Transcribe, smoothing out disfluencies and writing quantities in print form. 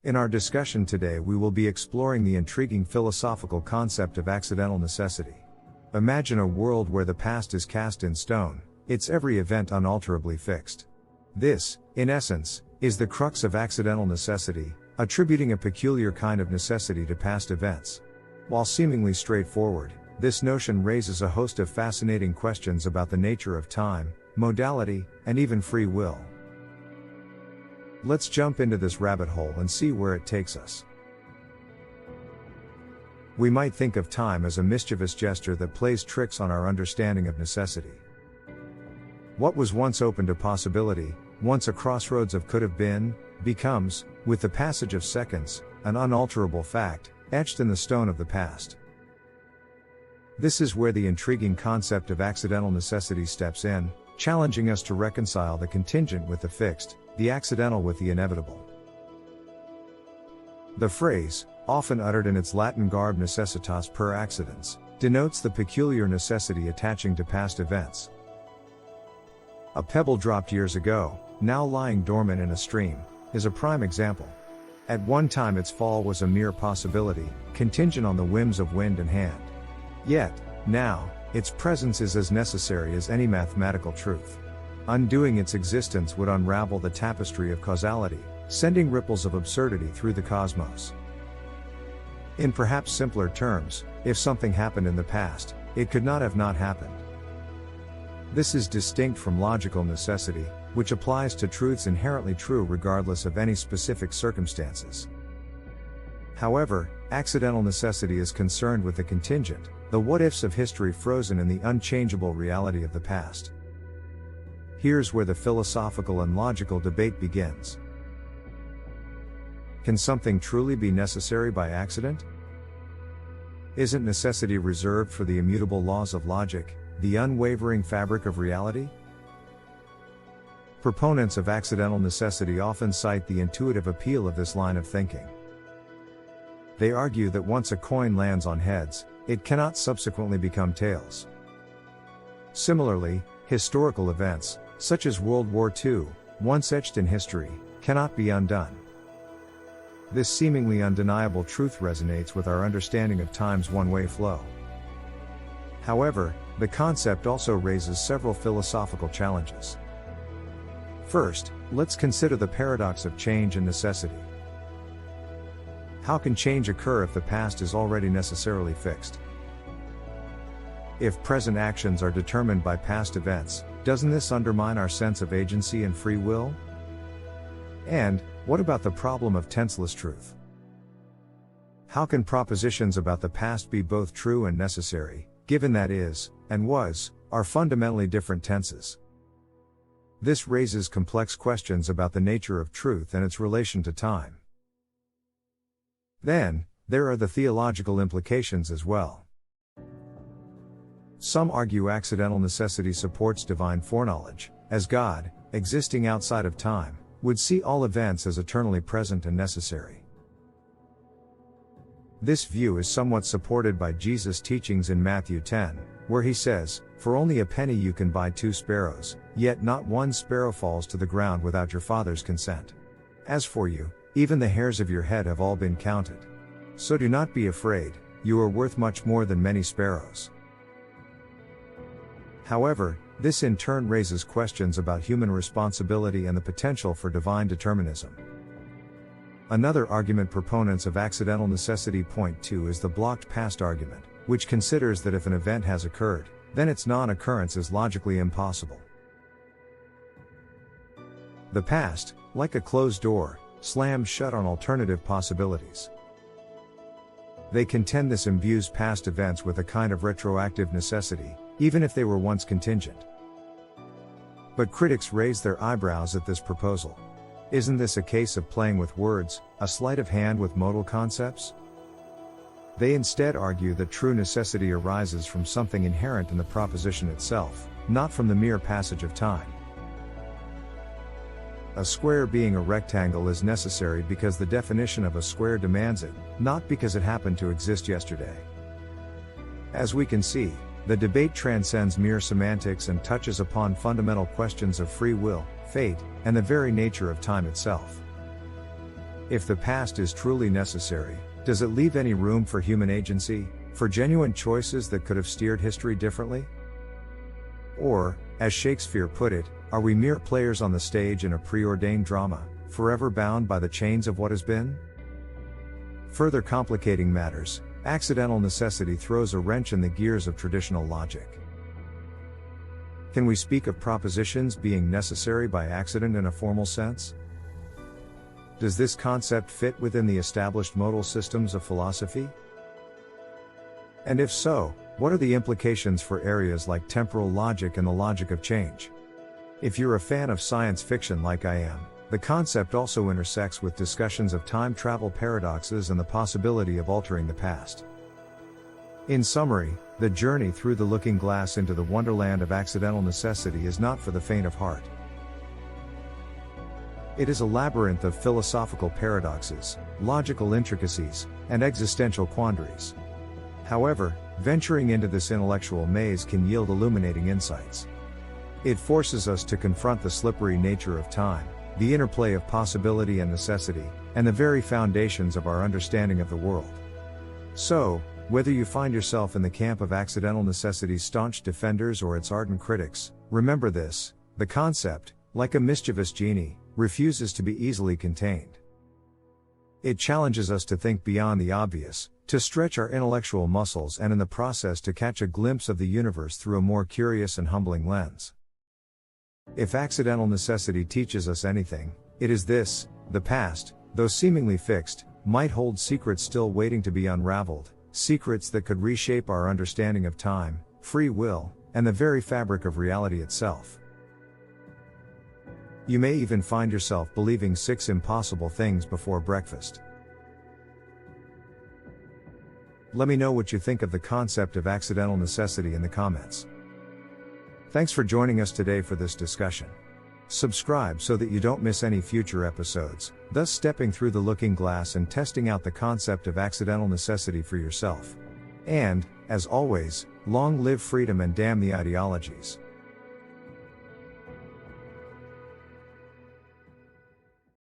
In our discussion today, we will be exploring the intriguing philosophical concept of accidental necessity. Imagine a world where the past is cast in stone, its every event unalterably fixed. This, in essence, is the crux of accidental necessity, attributing a peculiar kind of necessity to past events. While seemingly straightforward, this notion raises a host of fascinating questions about the nature of time, modality, and even free will. Let's jump into this rabbit hole and see where it takes us. We might think of time as a mischievous gesture that plays tricks on our understanding of necessity. What was once open to possibility, once a crossroads of could have been, becomes, with the passage of seconds, an unalterable fact, etched in the stone of the past. This is where the intriguing concept of accidental necessity steps in, challenging us to reconcile the contingent with the fixed, the accidental with the inevitable. The phrase, often uttered in its Latin garb necessitas per accidens, denotes the peculiar necessity attaching to past events. A pebble dropped years ago, now lying dormant in a stream, is a prime example. At one time its fall was a mere possibility, contingent on the whims of wind and hand. Yet, now, its presence is as necessary as any mathematical truth. Undoing its existence would unravel the tapestry of causality, sending ripples of absurdity through the cosmos. In perhaps simpler terms, if something happened in the past, it could not have not happened. This is distinct from logical necessity, which applies to truths inherently true regardless of any specific circumstances. However, accidental necessity is concerned with the contingent, the what-ifs of history frozen in the unchangeable reality of the past. Here's where the philosophical and logical debate begins. Can something truly be necessary by accident? Isn't necessity reserved for the immutable laws of logic, the unwavering fabric of reality? Proponents of accidental necessity often cite the intuitive appeal of this line of thinking. They argue that once a coin lands on heads, it cannot subsequently become tails. Similarly, historical events, such as World War II, once etched in history, cannot be undone. This seemingly undeniable truth resonates with our understanding of time's one-way flow. However, the concept also raises several philosophical challenges. First, let's consider the paradox of change and necessity. How can change occur if the past is already necessarily fixed? If present actions are determined by past events, doesn't this undermine our sense of agency and free will? And, what about the problem of tenseless truth? How can propositions about the past be both true and necessary, given that is, and was, are fundamentally different tenses? This raises complex questions about the nature of truth and its relation to time. Then, there are the theological implications as well. Some argue accidental necessity supports divine foreknowledge, as God, existing outside of time, would see all events as eternally present and necessary. This view is somewhat supported by Jesus' teachings in Matthew 10, where he says, "For only a penny you can buy 2 sparrows, yet not one sparrow falls to the ground without your Father's consent. As for you, even the hairs of your head have all been counted. So do not be afraid, you are worth much more than many sparrows." However, this in turn raises questions about human responsibility and the potential for divine determinism. Another argument proponents of accidental necessity point to is the blocked past argument, which considers that if an event has occurred, then its non-occurrence is logically impossible. The past, like a closed door, slams shut on alternative possibilities. They contend this imbues past events with a kind of retroactive necessity, even if they were once contingent. But critics raise their eyebrows at this proposal. Isn't this a case of playing with words, a sleight of hand with modal concepts? They instead argue that true necessity arises from something inherent in the proposition itself, not from the mere passage of time. A square being a rectangle is necessary because the definition of a square demands it, not because it happened to exist yesterday. As we can see, the debate transcends mere semantics and touches upon fundamental questions of free will, fate, and the very nature of time itself. If the past is truly necessary, does it leave any room for human agency, for genuine choices that could have steered history differently? Or, as Shakespeare put it, are we mere players on the stage in a preordained drama, forever bound by the chains of what has been? Further complicating matters, accidental necessity throws a wrench in the gears of traditional logic. Can we speak of propositions being necessary by accident in a formal sense? Does this concept fit within the established modal systems of philosophy? And if so, what are the implications for areas like temporal logic and the logic of change? If you're a fan of science fiction like I am, the concept also intersects with discussions of time travel paradoxes and the possibility of altering the past. In summary, the journey through the looking glass into the wonderland of accidental necessity is not for the faint of heart. It is a labyrinth of philosophical paradoxes, logical intricacies, and existential quandaries. However, venturing into this intellectual maze can yield illuminating insights. It forces us to confront the slippery nature of time, the interplay of possibility and necessity, and the very foundations of our understanding of the world. So, whether you find yourself in the camp of accidental necessity's staunch defenders or its ardent critics, remember this: the concept, like a mischievous genie, refuses to be easily contained. It challenges us to think beyond the obvious, to stretch our intellectual muscles and in the process to catch a glimpse of the universe through a more curious and humbling lens. If accidental necessity teaches us anything, it is this: the past, though seemingly fixed, might hold secrets still waiting to be unraveled, secrets that could reshape our understanding of time, free will, and the very fabric of reality itself. You may even find yourself believing 6 impossible things before breakfast. Let me know what you think of the concept of accidental necessity in the comments. Thanks for joining us today for this discussion. Subscribe so that you don't miss any future episodes, thus stepping through the looking glass and testing out the concept of accidental necessity for yourself. And, as always, long live freedom and damn the ideologies.